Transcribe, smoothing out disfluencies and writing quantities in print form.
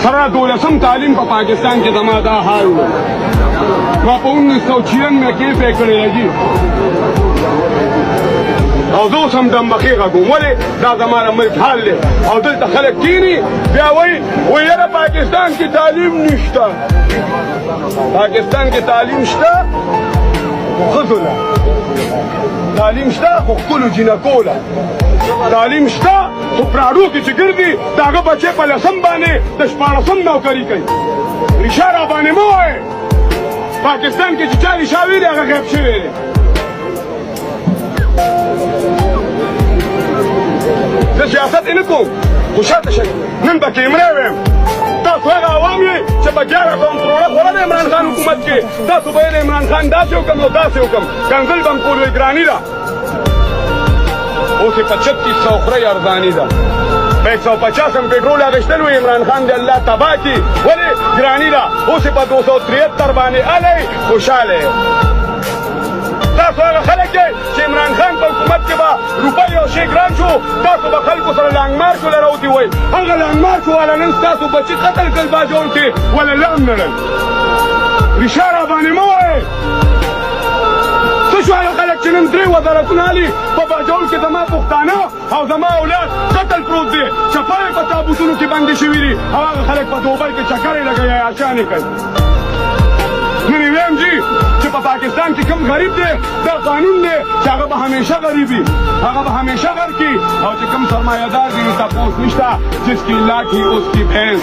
سره 12 تعلیم په پاکستان کې زما دا حال و. ما په 1996 کې فکر کړی دی او زه اوس هم دمبخې غږوم. ولې دا زما د ملک حال دی او دلته خلک کیني بیا وایي یاره پاکستان کې تعلیم نشته. پاکستان کې تعلیم شته ښځو له، تعلیم شته خو ښکلو جینکو له، تعلیم شته خو پراډو کې چې ګرځي د هغه بچې په لسم باندې د 14 نوکري کوي. ریشه را باندې مه وایې پاکستان کې چې چا ریشه وي هغه غیب شوی دی. زه سیاست یې نه کوم خو شاته شئ نن به کیمرې ویم. تاسو هغه عوام یې چې په 1100 کروړه خوړه د عمران خان حکومت کې تاسو به یې د عمران خان داسې وکړم او داسې وکړم کنځل به م کول وایي ګراني ده. اوس یې په 3600 خورئ ارزاني ده. په 150 هم پېټرول اخیستل وایي عمران خان دې الله تباه کړي. ولې ګراني ده. اوس یې په 273 باندې الی خوشحاله یې. تاسو هغه خلک دی چې عمران خان په حکومت کې به روپۍ او شی ګران شو تاسو به خلکو سره لانګ مارچ وله راوتي وایي. هغه لانګ مارچ والا نن ستاسو بچي قتل کړل باجوړ کې وله لام نړل. ریشه را باندې مه وایئ. څه شو هغه خلک چې نن 3 وزارتونه علي په باجوړ کې زما پښتانه او زما اولاد قتل پروت دی. چپه په تابوتونو کې بندې شوي دي او هغه خلک په دوبۍ کې چکرې لګوي عیاشانې کوي. نن یې ویم جي چې په پاکستان کې کوم غریب دی دا قانون دی چې هغه به همیشه غریب وي، هغه به همیشه غر کي او چې کوم سرمایه‌دار دی تپوس نشته جس کی لاٹھی اس کی بھینس.